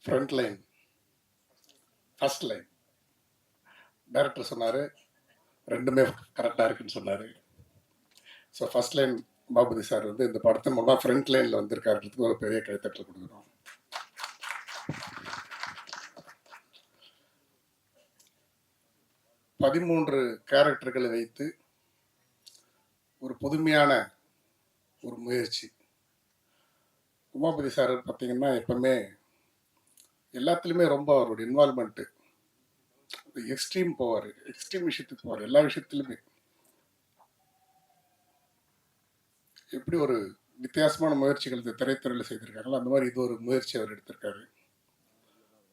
Front line, first line director சொன்னார், ரெண்டுமே கரெக்டாக இருக்குன்னு சொன்னார். ஸோ ஃபர்ஸ்ட் லைன் பாபுதி சார் வந்து இந்த படத்தின் மூலமாக ஃப்ரண்ட் லைனில் வந்திருக்காருன்றதுக்கு ஒரு பெரிய கைத்தட்டல் கொடுக்குறோம். பதிமூன்று கேரக்டர்களை வைத்து ஒரு புதுமையான ஒரு முயற்சி. உமாபதி சார் பார்த்தீங்கன்னா எப்பவுமே எல்லாத்துலேயுமே ரொம்ப அவருடைய இன்வால்மெண்ட்டு எக்ஸ்ட்ரீம் போவார், எக்ஸ்ட்ரீம் விஷயத்துக்கு போவார். எல்லா விஷயத்துலையுமே எப்படி ஒரு வித்தியாசமான முயற்சிகள் இந்த திரைத்துறையில் செய்திருக்காங்களோ அந்த மாதிரி இது ஒரு முயற்சி அவர் எடுத்திருக்காரு.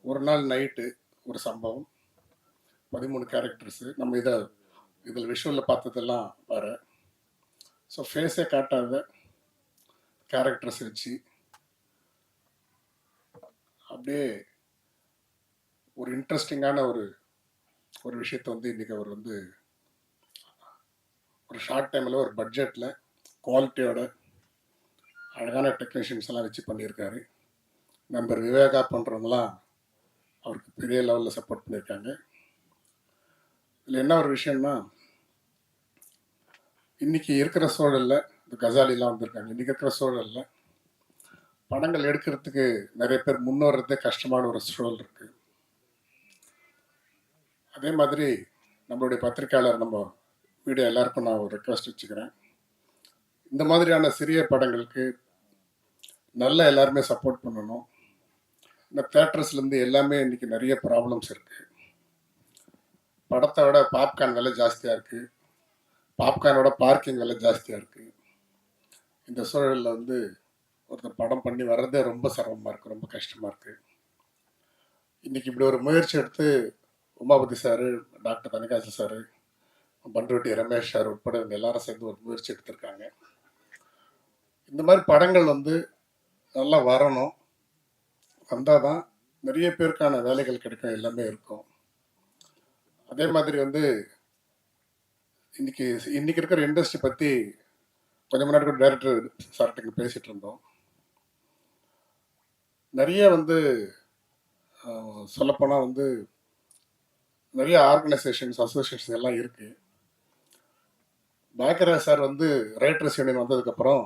ஒரு நாள் நைட்டு ஒரு சம்பவம், 13 கேரக்டர்ஸு. நம்ம இதில் விஷுவலில் பார்த்ததெல்லாம் வர. ஸோ ஃபேஸே காட்டாத கேரக்டர்ஸ் வச்சு அப்படியே ஒரு இன்ட்ரெஸ்டிங்கான ஒரு விஷயத்தை வந்து இன்றைக்கி அவர் வந்து ஒரு ஷார்ட் டைமில் ஒரு பட்ஜெட்டில் குவாலிட்டியோட அழகான டெக்னீஷியன்ஸ் எல்லாம் வச்சு பண்ணியிருக்காரு. நம்பர் விவேகா பண்ணுறவங்களாம் அவருக்கு பெரிய லெவலில் சப்போர்ட் பண்ணியிருக்காங்க. இதில் என்ன ஒரு விஷயம்னா, இன்றைக்கி இருக்கிற சூழலில் இந்த கசாலிலாம் வந்திருக்காங்க. இன்றைக்கி இருக்கிற சூழலில் படங்கள் எடுக்கிறதுக்கு நிறைய பேர் முன்னோறதே கஷ்டமான ஒரு சூழல் இருக்குது. அதே மாதிரி நம்மளுடைய பத்திரிக்கையாளர், நம்ம வீடியோ எல்லாருக்கும் நான் ஒரு ரெக்வஸ்ட் வச்சுக்கிறேன். இந்த மாதிரியான சிறிய படங்களுக்கு நல்ல எல்லாருமே சப்போர்ட் பண்ணணும். இந்த தேட்டர்ஸ்லேருந்து எல்லாமே இன்றைக்கி நிறைய ப்ராப்ளம்ஸ் இருக்குது. படத்தை விட பாப்கார்ன் விலை ஜாஸ்தியாக இருக்குது, பாப்கார்னோட பார்க்கிங் விலை ஜாஸ்தியாக இருக்குது. இந்த சூழலில் வந்து ஒருத்தர் படம் பண்ணி வர்றதே ரொம்ப சிரமமாக இருக்குது, ரொம்ப கஷ்டமாக இருக்குது. இன்றைக்கி இப்படி ஒரு முயற்சி எடுத்து Umapathi sir, doctor Thanikasu sir, Panruti Ramesh sir உட்பட இவங்க எல்லாரும் சேர்ந்து ஒரு முயற்சி எடுத்திருக்காங்க. இந்த மாதிரி படங்கள் வந்து நல்லா வரணும், வந்தால் தான் நிறைய பேருக்கான வேலைகள் கிடைக்கும், எல்லாமே இருக்கும். அதே மாதிரி வந்து இன்னைக்கு இருக்கிற இண்டஸ்ட்ரி பற்றி கொஞ்சம் முன்னாடி கூட டைரக்டர் சார்கிட்ட பேசிகிட்டு இருந்தோம். நிறைய வந்து சொல்லப்போனால் வந்து நிறைய ஆர்கனைசேஷன்ஸ், அசோசியேஷன்ஸ் எல்லாம் இருக்குது. பாக்கராஜ் சார் வந்து ரைட்டர்ஸ் யூனியன் வந்ததுக்கப்புறம்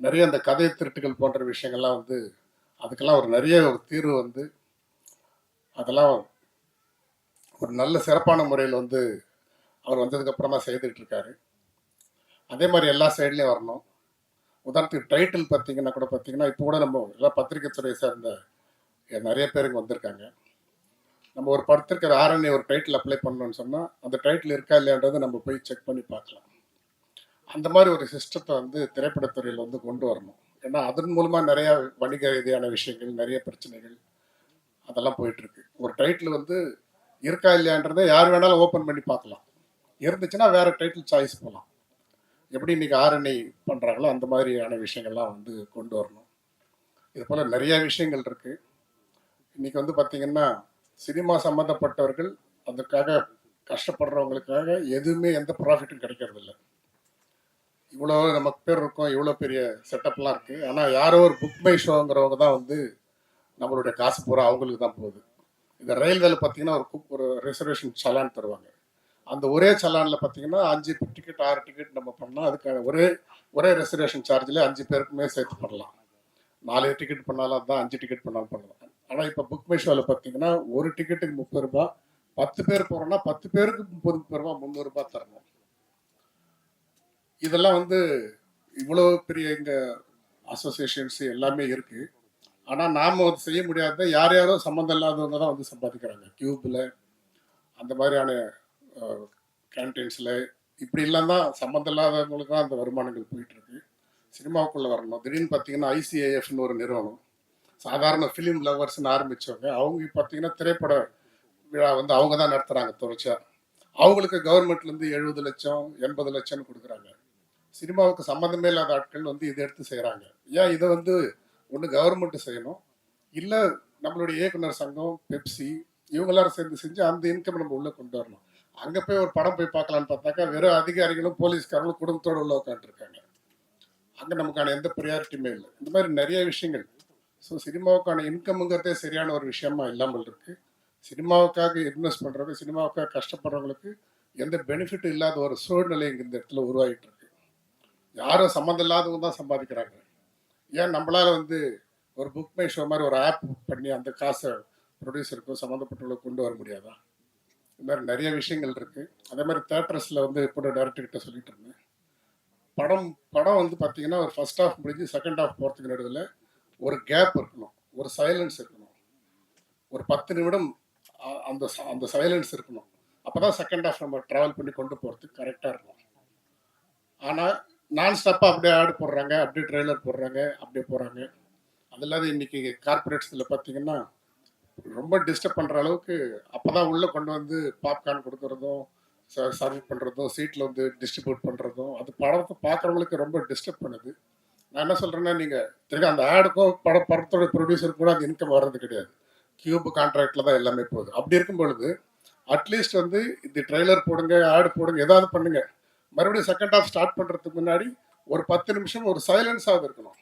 நிறைய அந்த கதை திருட்டுகள் போன்ற விஷயங்கள்லாம் வந்து அதுக்கெல்லாம் ஒரு நிறைய ஒரு தீர்வு வந்து அதெல்லாம் ஒரு நல்ல சிறப்பான முறையில் வந்து அவர் வந்ததுக்கப்புறமா செய்துட்டு இருக்காரு. அதே மாதிரி எல்லா சைட்லேயும் வரணும். உதாரணத்துக்கு டைட்டில் பார்த்தீங்கன்னா கூட பார்த்தீங்கன்னா இப்போ கூட நம்ம எல்லாம் பத்திரிகை துறையை சேர்ந்த நிறைய பேருக்கு வந்திருக்காங்க. நம்ம ஒரு படத்திற்கு ஆர்என்ஏ ஒரு டைட்டில் அப்ளை பண்ணணும்னு சொன்னால் அந்த டைட்டில் இருக்கா இல்லையான்றதை நம்ம போய் செக் பண்ணி பார்க்கலாம். அந்த மாதிரி ஒரு சிஸ்டத்தை வந்து திரைப்படத்துறையில் வந்து கொண்டு வரணும். ஏன்னா அதன் மூலமாக நிறையா வணிக ரீதியான விஷயங்கள், நிறைய பிரச்சனைகள் அதெல்லாம் போயிட்டுருக்கு. ஒரு டைட்டில் வந்து இருக்கா இல்லையான்றதை யார் வேணாலும் ஓப்பன் பண்ணி பார்க்கலாம். இருந்துச்சுன்னா வேறு டைட்டில் சாய்ஸ் போகலாம். எப்படி இன்றைக்கி ஆர்என்ஐ பண்ணுறாங்களோ அந்த மாதிரியான விஷயங்கள்லாம் வந்து கொண்டு வரணும். இது போல் நிறையா விஷயங்கள் இருக்குது. இன்றைக்கி வந்து பார்த்திங்கன்னா சினிமா சம்மந்தப்பட்டவர்கள் அதுக்காக கஷ்டப்படுறவங்களுக்காக எதுவுமே எந்த ப்ராஃபிட்டும் கிடைக்கிறதில்ல. இவ்வளோ நமக்கு பேர் இருக்கும், இவ்வளோ பெரிய செட்டப்லாம் இருக்குது. ஆனால் யாரோ ஒரு புக் மை ஷோங்கிறவங்க தான் வந்து நம்மளுடைய காசு பூரா அவங்களுக்கு தான் போகுது. இந்த ரயில்வேல பார்த்தீங்கன்னா ஒரு ரிசர்வேஷன் சலான் தருவாங்க. அந்த ஒரே சலானில் பார்த்தீங்கன்னா 5 டிக்கெட் 6 டிக்கெட் நம்ம பண்ணால் அதுக்கான ஒரே ரிசர்வேஷன் சார்ஜில் 5 பேருக்குமே சேர்த்து பண்ணலாம். 4 டிக்கெட் பண்ணாலும் தான், 5 டிக்கெட் பண்ணாலும் பண்ணலாம். ஆனால் இப்போ புக் மை ஷோவில் பார்த்தீங்கன்னா ஒரு டிக்கெட்டுக்கு 30 ரூபா, 10 பேர் போகிறோன்னா 10 பேருக்கு 30 ரூபா, 300 ரூபா தரணும். இதெல்லாம் வந்து இவ்வளோ பெரிய இங்கே அசோசியேஷன்ஸ் எல்லாமே இருக்குது. ஆனால் நாம் வந்து செய்ய முடியாத யாரோ சம்மந்தம் இல்லாதவங்க தான் வந்து சம்பாதிக்கிறாங்க. கியூபில் அந்த மாதிரியான கேன்டீன்ஸில் இப்படிலாம் தான் சம்மந்தம் இல்லாதவங்களுக்கு தான் அந்த வருமானங்கள் போயிட்டுருக்கு. சினிமாவுக்குள்ளே வரணும். திடீர்னு பார்த்தீங்கன்னா ஐசிஏஎஃப்னு ஒரு நிறுவனம், சாதாரண ஃபிலிம் லவர்ஸ்ன்னு ஆரம்பித்தவங்க, அவங்க பார்த்தீங்கன்னா திரைப்பட விழா வந்து அவங்க தான் நடத்துகிறாங்க தொடர்ச்சியாக. அவங்களுக்கு கவர்மெண்ட்லேருந்து 70 லட்சம் 80 லட்சம்னு கொடுக்குறாங்க. சினிமாவுக்கு சம்மந்தமே இல்லாத ஆட்கள் வந்து இதை எடுத்து செய்கிறாங்க. ஏன் இதை வந்து ஒன்று கவர்மெண்ட்டு செய்யணும், இல்லை நம்மளுடைய இயக்குனர் சங்கம், பெப்சி இவங்க எல்லாரும் சேர்ந்து செஞ்சு அந்த இன்கம் நம்ம உள்ளே கொண்டு வரணும். அங்கே போய் ஒரு படம் போய் பார்க்கலான்னு பார்த்தாக்கா வெறும் அதிகாரிகளும் போலீஸ்காரங்களும் குடும்பத்தோடு உள்ள உட்காந்துருக்காங்க. அங்கே நமக்கான எந்த ப்ரியாரிட்டியுமே இல்லை. இந்த மாதிரி நிறைய விஷயங்கள் ஸோ சினிமாவுக்கான இன்கம்ங்கிறதே சரியான ஒரு விஷயமா இல்லாமல் இருக்கு. சினிமாவுக்காக இன்வெஸ்ட் பண்ணுறவங்க, சினிமாவுக்காக கஷ்டப்படுறவங்களுக்கு எந்த பெனிஃபிட்டும் இல்லாத ஒரு சூழ்நிலை இங்கே இந்த இடத்துல உருவாகிட்டு இருக்கு. யாரும் சம்மந்தம் இல்லாதவங்க தான் சம்பாதிக்கிறாங்க. ஏன் நம்மளால வந்து ஒரு புக் மை ஷோ மாதிரி ஒரு ஆப் பண்ணி அந்த காசை ப்ரொடியூசருக்கும் சம்மந்தப்பட்டவங்களுக்கு கொண்டு வர முடியாதா? இது மாதிரி நிறைய விஷயங்கள் இருக்கு. அதே மாதிரி தேட்டர்ஸில் வந்து இப்போ டேரக்டர்கிட்ட சொல்லிட்டு இருந்தேன். படம் படம் வந்து பார்த்தீங்கன்னா ஒரு ஃபர்ஸ்ட் ஹாஃப் முடிஞ்சு செகண்ட் ஹாஃப் போகிறதுக்கு நடுவில் ஒரு கேப் இருக்கணும், ஒரு சைலன்ஸ் இருக்கணும், ஒரு 10 நிமிடம் அந்த அந்த சைலன்ஸ் இருக்கணும். அப்போ தான் செகண்ட் ஹாஃப் நம்ம ட்ராவல் பண்ணி கொண்டு போகிறதுக்கு கரெக்டாக இருக்கும். ஆனால் நான் ஸ்டாப்பாக அப்படியே ஆடு போடுறாங்க, அப்படியே ட்ரெய்லர் போடுறாங்க, அப்படியே போகிறாங்க. அது இல்லாத இன்னைக்கு கார்பரேட்ஸில் பார்த்தீங்கன்னா ரொம்ப டிஸ்டர்ப் பண்ணுற அளவுக்கு அப்போ தான் உள்ளே கொண்டு வந்து பாப்கார்ன் கொடுக்குறதும் சர்வ் பண்ணுறதும் சீட்டில் வந்து டிஸ்ட்ரிபியூட் பண்ணுறதும் அது படத்தை பார்க்குறவங்களுக்கு ரொம்ப டிஸ்டர்ப் பண்ணுது. நான் என்ன சொல்கிறேன்னா, நீங்கள் திரும்ப அந்த ஆடுக்கும் படத்தோட ப்ரொடியூசருக்கு கூட அந்த இன்கம் வர்றது கிடையாது. கியூப் கான்ட்ராக்டில் தான் எல்லாமே போகுது. அப்படி இருக்கும் பொழுது அட்லீஸ்ட் வந்து இந்த ட்ரெய்லர் போடுங்க, ஆடு போடுங்க, ஏதாவது பண்ணுங்க. மறுபடியும் செகண்ட் ஹாஃப் ஸ்டார்ட் பண்ணுறதுக்கு முன்னாடி ஒரு 10 நிமிஷம் ஒரு சைலன்ஸாவது இருக்கணும்.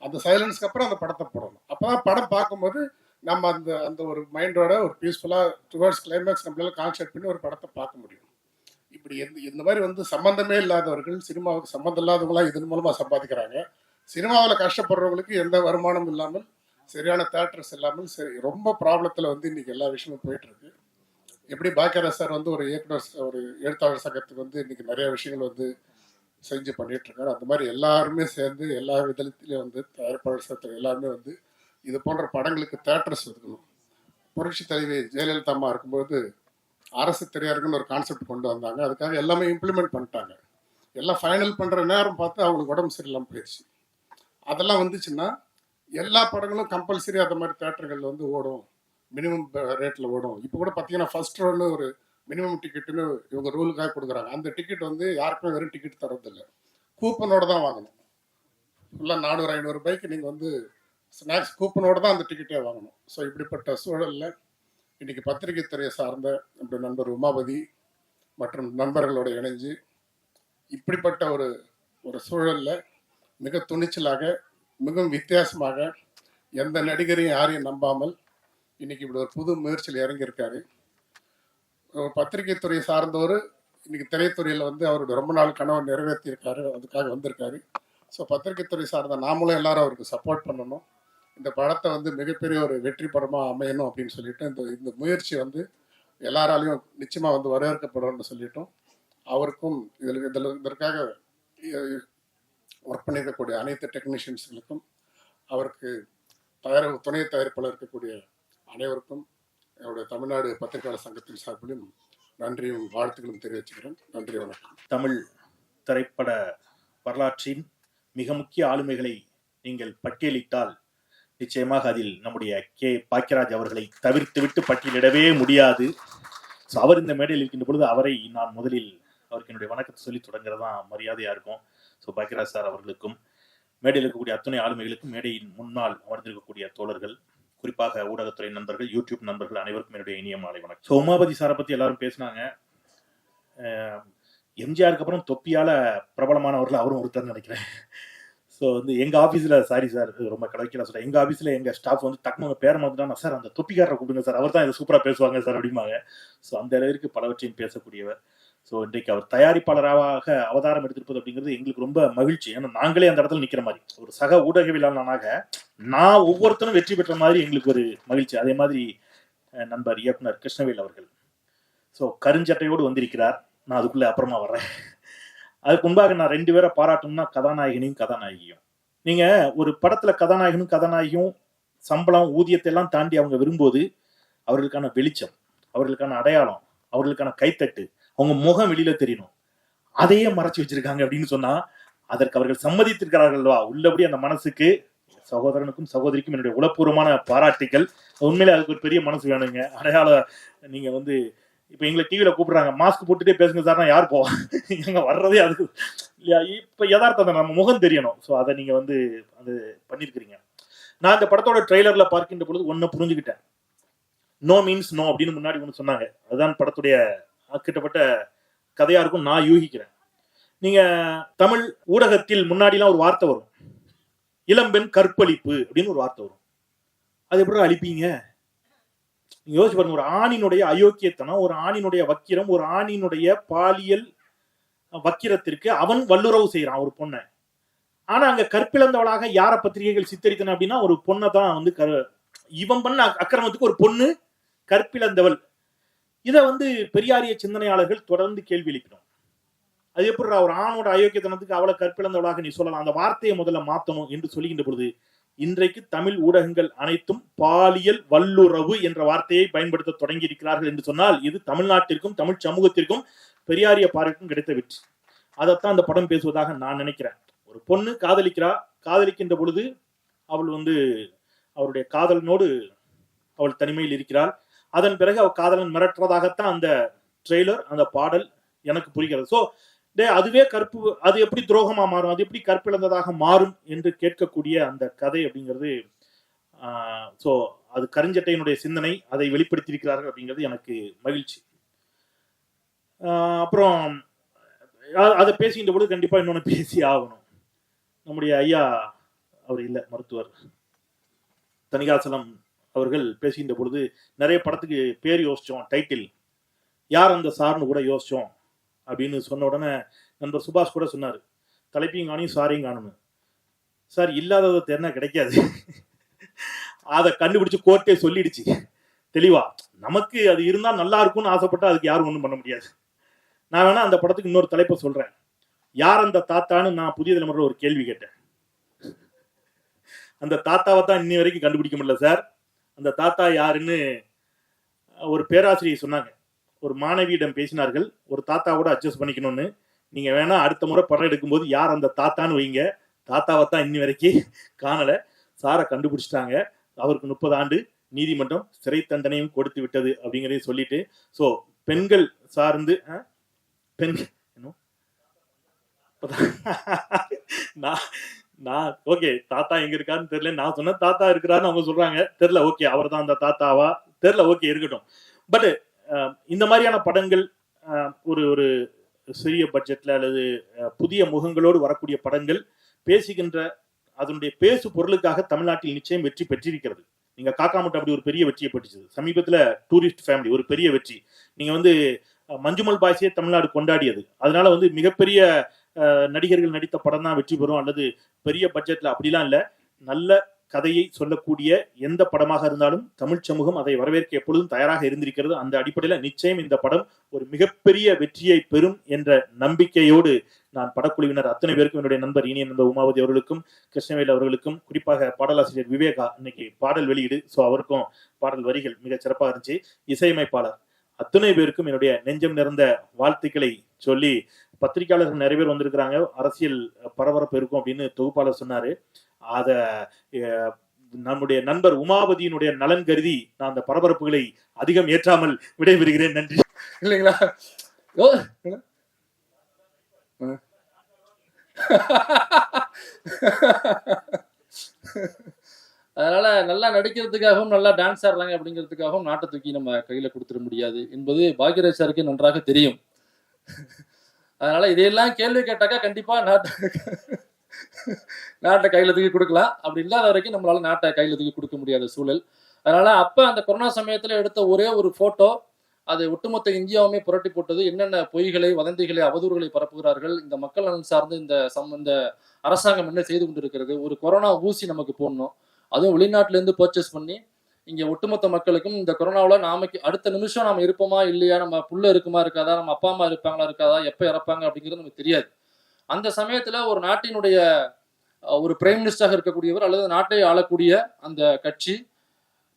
அந்த சைலன்ஸ்க்கு அப்புறம் அந்த படத்தை போடணும். அப்போ தான் படம் பார்க்கும்போது நம்ம அந்த அந்த ஒரு மைண்டோட ஒரு பீஸ்ஃபுல்லாக டுவர்ட்ஸ் கிளைமேக்ஸ் நம்மளால கான்சென்ட்ரேட் பண்ணி ஒரு படத்தை பார்க்க முடியும். இப்படி இந்த மாதிரி வந்து சம்மந்தமே இல்லாதவர்கள், சினிமாவுக்கு சம்மந்தம் இல்லாதவங்களாம் இதன் மூலமாக சம்பாதிக்கிறாங்க. சினிமாவில் கஷ்டப்படுறவங்களுக்கு எந்த வருமானம் இல்லாமல், சரியான தேட்டர்ஸ் இல்லாமல், சரி ரொம்ப ப்ராப்ளத்தில் வந்து இன்னைக்கு எல்லா விஷயமும் போயிட்டு இருக்கு. எப்படி பாக்கியராஜ் சார் வந்து ஒரு இயக்குனர், ஒரு எழுத்தாளர் சங்கத்துக்கு வந்து இன்னைக்கு நிறைய விஷயங்கள் வந்து செஞ்சு பண்ணிட்டு இருக்காரு. அந்த மாதிரி எல்லாருமே சேர்ந்து எல்லா விதத்திலையும் வந்து தயாரிப்பாளர் சங்கத்தில் எல்லாருமே வந்து இது போன்ற படங்களுக்கு தேட்டர்ஸ் இருக்கணும். புரட்சி தலைவி ஜெயலலிதா அம்மா இருக்கும்போது அரசு திரையரங்குன்னு ஒரு கான்செப்ட் கொண்டு வந்தாங்க. அதுக்காக எல்லாமே இம்ப்ளிமெண்ட் பண்ணிட்டாங்க. எல்லாம் ஃபைனல் பண்ணுற நேரம் பார்த்து அவங்களுக்கு உடம்பு சரியில்லாமல் போயிடுச்சு. அதெல்லாம் வந்துச்சுன்னா எல்லா படங்களும் கம்பல்சரி அந்த மாதிரி தேட்டர்கள் வந்து ஓடும், மினிமம் ரேட்டில் ஓடும். இப்போ கூட பார்த்தீங்கன்னா ஃபர்ஸ்ட் ரோன்னு ஒரு மினிமம் டிக்கெட்டுன்னு இவங்க ரூலுக்காக கொடுக்குறாங்க. அந்த டிக்கெட் வந்து யாருக்குமே வெறும் டிக்கெட் தரதில்லை, கூப்பனோட தான் வாங்கணும். ஃபுல்லாக 400-500 ரூபாய்க்கு நீங்கள் வந்து ஸ்நாக்ஸ் கூப்பனோட தான் அந்த டிக்கெட்டே வாங்கணும். ஸோ இப்படிப்பட்ட சூழலில் இன்னைக்கு பத்திரிகை துறையை சார்ந்த நம்முடைய நண்பர் உமாபதி மற்றும் நண்பர்களோடு இணைஞ்சு இப்படிப்பட்ட ஒரு ஒரு சூழலில் மிக துணிச்சலாக, மிகவும் வித்தியாசமாக, எந்த நடிகரையும் யாரையும் நம்பாமல் இன்னைக்கு இப்படி ஒரு புது முயற்சியில் இறங்கியிருக்காரு. ஒரு பத்திரிகை துறையை சார்ந்தவர் இன்னைக்கு திரைத்துறையில் வந்து அவருடைய ரொம்ப நாள் கனவை நிறைவேற்றியிருக்காரு, அதுக்காக வந்திருக்காரு. ஸோ பத்திரிகை துறை சார்ந்த நாமளும் எல்லாரும் அவருக்கு சப்போர்ட் பண்ணணும். இந்த படத்தை வந்து மிகப்பெரிய ஒரு வெற்றி படமாக அமையணும் அப்படின்னு சொல்லிட்டு இந்த முயற்சி வந்து எல்லாராலையும் நிச்சயமாக வந்து வரவேற்கப்படும்னு சொல்லிட்டோம். அவருக்கும் இதற்காக ஒர்க் பண்ணியிருக்கக்கூடிய அனைத்து டெக்னீஷியன்ஸுகளுக்கும், அவருக்கு துணை தயாரிப்பாளர் இருக்கக்கூடிய அனைவருக்கும் என்னுடைய தமிழ்நாடு பத்திரிகையாளர் சங்கத்தின் சார்பிலும் நன்றியும் வாழ்த்துக்களும் தெரிவிச்சுக்கிறேன். நன்றி, வணக்கம். தமிழ் திரைப்பட வரலாற்றின் மிக முக்கிய ஆளுமைகளை நீங்கள் பட்டியலிட்டால் நிச்சயமாக அதில் நம்முடைய பாக்கியராஜ் அவர்களை தவிர்த்துவிட்டு பட்டியலிடவே முடியாது. ஸோ அவர் இந்த மேடையில் இருக்கின்ற பொழுது அவரை நான் முதலில் அவருக்கு என்னுடைய வணக்கத்தை சொல்லி தொடங்குறதான் மரியாதையா இருக்கும். ஸோ பாக்கியராஜ் சார் அவர்களுக்கும், மேடையில் இருக்கக்கூடிய அத்தனை ஆளுமைகளுக்கும், மேடையின் முன்னால் அமர்ந்திருக்கக்கூடிய தோழர்கள், குறிப்பாக ஊடகத்துறை நண்பர்கள், யூடியூப் நண்பர்கள் அனைவருக்கும் என்னுடைய இனிய மாலை வணக்கம். ஸோ உமாபதி சாரை பத்தி எல்லாரும் பேசினாங்க. எம்ஜிஆருக்கு அப்புறம் தொப்பியால பிரபலமானவர்கள் அவரும் ஒருத்தர் நினைக்கிறேன். ஸோ வந்து எங்கள் ஆஃபீஸில், சாரி சார் ரொம்ப கடைக்கலாம் சொல்கிறேன், எங்கள் ஆஃபீஸில் எங்கள் ஸ்டாஃப் வந்து டக்குனு பேரை மாற்றினா, சார் அந்த தொப்பிக்காரரை கூப்பிடுங்க சார், அவர் தான் இதை சூப்பராக பேசுவாங்க சார் அப்படிம்பாங்க. ஸோ அந்த அளவிற்கு பலவற்றையும் பேசக்கூடியவர். ஸோ இன்றைக்கு அவர் தயாரிப்பாளராக அவதாரம் எடுத்திருப்பது அப்படிங்கிறது எங்களுக்கு ரொம்ப மகிழ்ச்சி. ஏன்னா நாங்களே அந்த இடத்துல நிற்கிற மாதிரி ஒரு சக ஊடகவியலாளனாக நான் ஒவ்வொருத்தரும் வெற்றி பெற்ற மாதிரி எங்களுக்கு ஒரு மகிழ்ச்சி. அதே மாதிரி நண்பர் இயக்குனர் கிருஷ்ணவேல் அவர்கள் ஸோ கருஞ்சட்டையோடு வந்திருக்கிறார். நான் அதுக்குள்ளே அப்புறமா வர்றேன். அதுக்கு முன்பாக நான் 2 பேரை பாராட்டணும்னா கதாநாயகனையும் கதாநாயகியும். நீங்க ஒரு படத்துல கதாநாயகனும் கதாநாயகியும் சம்பளம், ஊதியத்தை எல்லாம் தாண்டி அவங்க விரும்போது அவர்களுக்கான வெளிச்சம், அவர்களுக்கான அடையாளம், அவர்களுக்கான கைத்தட்டு, அவங்க முகம் வெளியில தெரியணும். அதையே மறைச்சு வச்சிருக்காங்க அப்படின்னு சொன்னா அதற்கு அவர்கள் சம்மதித்திருக்கிறார்கள்வா? உள்ளபடி அந்த மனசுக்கு, சகோதரனுக்கும் சகோதரிக்கும் என்னுடைய உளப்பூர்வமான பாராட்டுகள். உண்மையிலே அதுக்கு ஒரு பெரிய மனசு வேணுங்க. அடையாளம் நீங்க வந்து இப்ப எங்களை டிவியில கூப்பிடுறாங்க, மாஸ்க் போட்டுட்டே பேசுங்க சார்னா யார் போவா? எங்க வர்றதே அது இல்லையா? இப்ப யதார்த்தம் நம்ம முகம் தெரியணும். ஸோ அதை நீங்க வந்து அது பண்ணிருக்கிறீங்க. நான் இந்த படத்தோட ட்ரெய்லர்ல பார்க்கின்ற பொழுது ஒன்னு புரிஞ்சுக்கிட்டேன். நோ மீன்ஸ் நோ அப்படின்னு முன்னாடி ஒன்று சொன்னாங்க. அதுதான் படத்துடைய கிட்டப்பட்ட கதையா இருக்கும் நான் யூகிக்கிறேன். நீங்க தமிழ் ஊடகத்தில் முன்னாடிலாம் ஒரு வார்த்தை வரும், இளம்பெண் கற்பழிப்பு அப்படின்னு ஒரு வார்த்தை வரும். அது எப்படி அழிப்பீங்க? நீங்க யோசிச்சு பாருங்க. ஒரு ஆணினுடைய அயோக்கியத்தனம், ஒரு ஆணினுடைய வக்கிரம், ஒரு ஆணினுடைய பாலியல் வக்கிரத்திற்கு அவன் வல்லுறவு செய்யறான் ஒரு பொண்ணை. ஆனா அங்க கற்பிழந்தவளாக யார பத்திரிகைகள் சித்தரித்தன அப்படின்னா ஒரு பொண்ணை தான் வந்து இவன் பண்ண அக்கிரமத்துக்கு ஒரு பொண்ணு கற்பிழந்தவள். இதை வந்து பெரியாரிய சிந்தனையாளர்கள் தொடர்ந்து கேள்வி எழுப்பினோம். அது எப்படி ஒரு ஆணோட அயோக்கியத்தனத்துக்கு அவளை கற்பிழந்தவளாக நீ சொல்லலாம்? அந்த வார்த்தையை முதல்ல மாத்தணும் என்று சொல்லுகின்ற பொழுது இன்றைக்கு தமிழ் ஊடகங்கள் அனைத்தும் பாலியல் வல்லுறவு என்ற வார்த்தையை பயன்படுத்த தொடங்கி இருக்கிறார்கள் என்று சொன்னால் இது தமிழ்நாட்டிற்கும் தமிழ் சமூகத்திற்கும் பெரியாரிய பார்வைக்கும் கிடைத்த வெற்றி. அதைத்தான் அந்த படம் பேசுவதாக நான் நினைக்கிறேன். ஒரு பொண்ணு காதலிக்கிறா, காதலிக்கின்ற பொழுது அவள் வந்து அவருடைய காதலனோடு அவள் தனிமையில் இருக்கிறாள். அதன் பிறகு அவள் காதலன் மிரட்டுறதாகத்தான் அந்த ட்ரெய்லர், அந்த பாடல் எனக்கு புரிகிறது. ஸோ அதுவே கற்பு, அது எப்படி துரோகமா மாறும், அது எப்படி கற்பிழந்ததாக மாறும் என்று கேட்கக்கூடிய அந்த கதை அப்படிங்கிறது ஸோ அது கருஞ்சட்டையினுடைய சிந்தனை, அதை வெளிப்படுத்தியிருக்கிறார்கள் அப்படிங்கிறது எனக்கு மகிழ்ச்சி. அப்புறம் அதை பேசுகின்ற பொழுது கண்டிப்பா இன்னொன்று பேசி ஆகணும். நம்முடைய ஐயா, அவர் இல்லை, மருத்துவர் தணிகாசலம் அவர்கள் பேசுகின்ற பொழுது நிறைய படத்துக்கு பேர் யோசிச்சோம், டைட்டில் யார் அந்த சார்னு கூட யோசிச்சோம் அப்படின்னு சொன்ன உடனே நண்பர் சுபாஷ் கூட சொன்னார், தலைப்பையும் காணும் சாரையும் காணும். சார் இல்லாததை தெரினா கிடைக்காது, அதை கண்டுபிடிச்சு கோர்ட்டே சொல்லிடுச்சு தெளிவா. நமக்கு அது இருந்தா நல்லா இருக்கும்னு ஆசைப்பட்டா அதுக்கு யாரும் ஒன்றும் பண்ண முடியாது. நான் வேணா அந்த படத்துக்கு இன்னொரு தலைப்பை சொல்றேன், யார் அந்த தாத்தான்னு நான் புதிய தலைமுறையில் ஒரு கேள்வி கேட்டேன். அந்த தாத்தாவை தான் இன்னி வரைக்கும் கண்டுபிடிக்க முடியல சார். அந்த தாத்தா யாருன்னு ஒரு பேராசிரியர் சொன்னாங்க. ஒரு மாணவியிடம் பேசினார்கள், ஒரு தாத்தாவோட அட்ஜஸ்ட் பண்ணிக்கணும்னு. நீங்க வேணா அடுத்த முறை படம் எடுக்கும்போது யார் அந்த தாத்தான்னு வைங்க, தாத்தாவை தான் இன்னி வரைக்கும் காணல, சாரை கண்டுபிடிச்சிட்டாங்க, அவருக்கு 30 ஆண்டு நீதிமன்றம் சிறை தண்டனையும் கொடுத்து விட்டது அப்படிங்கிறதையும் சொல்லிட்டு, ஸோ பெண்கள் சார்ந்து பெண்கள் நான் ஓகே தாத்தா எங்க இருக்காருன்னு தெரியல, நான் சொன்ன தாத்தா இருக்கிறாருன்னு அவங்க சொல்றாங்க, தெரியல, ஓகே அவர் தான் அந்த தாத்தாவா தெரியல, ஓகே இருக்கட்டும். பட் இந்த மாதிரியான படங்கள் ஒரு ஒரு சிறிய பட்ஜெட்ல அல்லது புதிய முகங்களோடு வரக்கூடிய படங்கள் பேசுகின்ற அதனுடைய பேசு பொருளுக்காக தமிழ்நாட்டில் நிச்சயம் வெற்றி பெற்றிருக்கிறது. நீங்க காக்கா முட்டை அப்படி ஒரு பெரிய வெற்றியை பெற்றுச்சு. சமீபத்துல டூரிஸ்ட் ஃபேமிலி ஒரு பெரிய வெற்றி. நீங்க வந்து மஞ்சுமல் பாய்ஸே தமிழ்நாடு கொண்டாடியது. அதனால வந்து மிகப்பெரிய நடிகர்கள் நடித்த படம் தான் வெற்றி பெறும் அல்லது பெரிய பட்ஜெட்ல அப்படிலாம் இல்லை. நல்ல கதையை சொல்லக்கூடிய எந்த படமாக இருந்தாலும் தமிழ் சமூகம் அதை வரவேற்க எப்பொழுதும் தயாராக இருந்திருக்கிறது. அந்த அடிப்படையில் நிச்சயம் இந்த படம் ஒரு மிகப்பெரிய வெற்றியை பெறும் என்ற நம்பிக்கையோடு நான் படக்குழுவினர் அத்தனை பேருக்கும், என்னுடைய நண்பர் இனிய நண்பர் உமாவதி அவர்களுக்கும், கிருஷ்ணவேல் அவர்களுக்கும், குறிப்பாக பாடலாசிரியர் விவேகா இன்னைக்கு பாடல் வெளியீடு, ஸோ அவருக்கும் பாடல் வரிகள் மிக சிறப்பாக இருந்துச்சு, இசையமைப்பாளர் அத்தனை பேருக்கும் என்னுடைய நெஞ்சம் நிறைந்த வாழ்த்துக்களை சொல்லி, பத்திரிகையாளர்கள் நிறைய பேர் வந்திருக்கிறாங்க, அரசியல் பரபரப்பு இருக்கும் அப்படின்னு தொகுப்பாளர் சொன்னாரு. அத நம்முடைய நண்பர் உமாவதியினுடைய நலன் கருதி நான் அந்த பரபரப்புகளை அதிகம் ஏற்றாமல் விடைபெறுகிறேன். நன்றி. இல்லைங்களா? அதனால நல்லா நடிக்கிறதுக்காகவும் நல்லா டான்ஸ் ஆடுறாங்க அப்படிங்கிறதுக்காகவும் நாட்டை தூக்கி நம்ம கையில கொடுத்துட முடியாது என்பது பாக்யராஜ் சாருக்கு நன்றாக தெரியும். அதனால இதையெல்லாம் கேள்வி கேட்டாக்கா கண்டிப்பா நாட்டை கையில தூக்கி கொடுக்கலாம். அப்படி இல்லாத வரைக்கும் நம்மளால நாட்டை கையில தூக்கி கொடுக்க முடியாத சூழல். அதனால அப்ப அந்த கொரோனா சமயத்துல எடுத்த ஒரே ஒரு போட்டோ அது ஒட்டுமொத்த இந்தியாவுமே புரட்டி போட்டது. என்னென்ன பொய்களை, வதந்திகளை, அவதூறுகளை பரப்புகிறார்கள், இந்த மக்கள் நலன் சார்ந்து இந்த அரசாங்கம் என்ன செய்து கொண்டிருக்கிறது, ஒரு கொரோனா ஊசி நமக்கு போடணும், அதுவும் வெளிநாட்டுல இருந்து பர்ச்சேஸ் பண்ணி இங்க ஒட்டுமொத்த மக்களுக்கும் இந்த கொரோனாவில் நாமக்கு அடுத்த நிமிஷம் நம்ம இருப்போமா இல்லையா, நம்ம புள்ள இருக்குமா இருக்காதா, நம்ம அப்பா அம்மா இருப்பாங்களா இருக்காதா, எப்ப இறப்பாங்க அப்படிங்கிறது நமக்கு தெரியாது. அந்த சமயத்துல ஒரு நாட்டினுடைய ஒரு பிரைம் மினிஸ்டராக இருக்கக்கூடியவர் அல்லது நாட்டை ஆளக்கூடிய அந்த கட்சி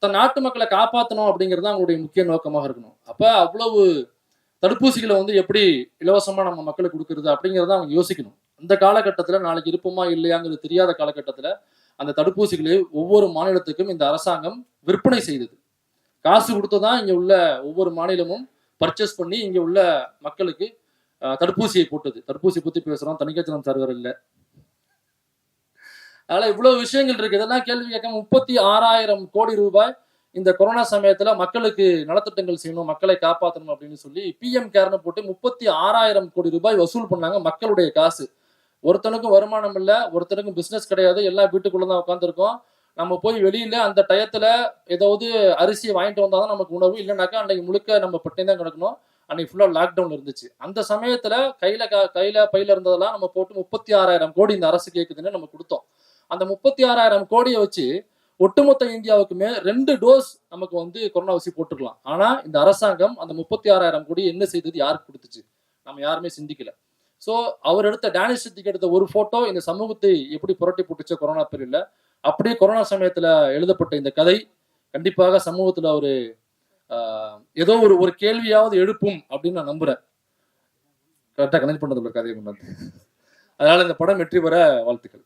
தன் நாட்டு மக்களை காப்பாற்றணும் அப்படிங்கிறது அவங்களுடைய முக்கிய நோக்கமாக இருக்கணும். அப்ப அவ்வளவு தடுப்பூசிகளை வந்து எப்படி இலவசமா நம்ம மக்களுக்கு கொடுக்கறது அப்படிங்கிறத அவங்க யோசிக்கணும். அந்த காலகட்டத்துல நாளைக்கு இருப்போமா இல்லையாங்கிறது தெரியாத காலகட்டத்துல அந்த தடுப்பூசிகளை ஒவ்வொரு மாநிலத்துக்கும் இந்த அரசாங்கம் விற்பனை செய்தது. காசு கொடுத்துதான் இங்க உள்ள ஒவ்வொரு மாநிலமும் பர்ச்சேஸ் பண்ணி இங்க உள்ள மக்களுக்கு தடுப்பூசியை போட்டது. தடுப்பூசி பத்தி பேசுறோம், தணிகாச்சலம் சர்வர் இல்லை. அதனால இவ்வளவு விஷயங்கள் இருக்கு. இதெல்லாம் கேள்வி கேட்க 36,000 கோடி ரூபாய் இந்த கொரோனா சமயத்துல மக்களுக்கு நலத்திட்டங்கள் செய்யணும், மக்களை காப்பாற்றணும் அப்படின்னு சொல்லி பிஎம் கேர்னு போட்டு 36,000 கோடி ரூபாய் வசூல் பண்ணாங்க. மக்களுடைய காசு. ஒருத்தனுக்கும் வருமானம் இல்லை, ஒருத்தனுக்கும் பிசினஸ் கிடையாது, எல்லாம் வீட்டுக்குள்ளதான் உட்காந்துருக்கோம். நம்ம போய் வெளியில அந்த டயத்துல ஏதாவது அரிசியை வாங்கிட்டு வந்தாதான் நமக்கு உணவு, இல்லைனாக்கா அன்னைக்கு முழுக்க நம்ம பட்டினி தான் கிடக்கணும். அன்னைக்கு ஃபுல்லா லாக்டவுன் இருந்துச்சு. அந்த சமயத்துல கையில பையில இருந்ததெல்லாம் நம்ம போட்டு 36,000 கோடி இந்த அரசு கேக்குதுன்னு நம்ம கொடுத்தோம். அந்த 36,000 கோடியை வச்சு ஒட்டுமொத்த இந்தியாவுக்குமே 2 டோஸ் நமக்கு வந்து கொரோனா ஊசி போட்டுக்கலாம். ஆனா இந்த அரசாங்கம் அந்த 36,000 கோடி என்ன செய்தது, யாருக்கு கொடுத்துச்சு? நம்ம யாருமே சிந்திக்கல. ஸோ அவர் எடுத்த டேனிஷ் சித்திக்கு எடுத்த ஒரு போட்டோ இந்த சமூகத்தை எப்படி புரட்டி போட்டுச்சோ கொரோனா பீரியட்ல, அப்படியே கொரோனா சமயத்துல எழுதப்பட்ட இந்த கதை கண்டிப்பாக சமூகத்துல ஒரு ஏதோ ஒரு கேள்வியாவது எழுப்பும் அப்படின்னு நான் நம்புறேன். கரெக்டா கனெக்ட் பண்றது கதையை கொண்டாந்து. அதனால இந்த படம் வெற்றி பெற வாழ்த்துக்கள்.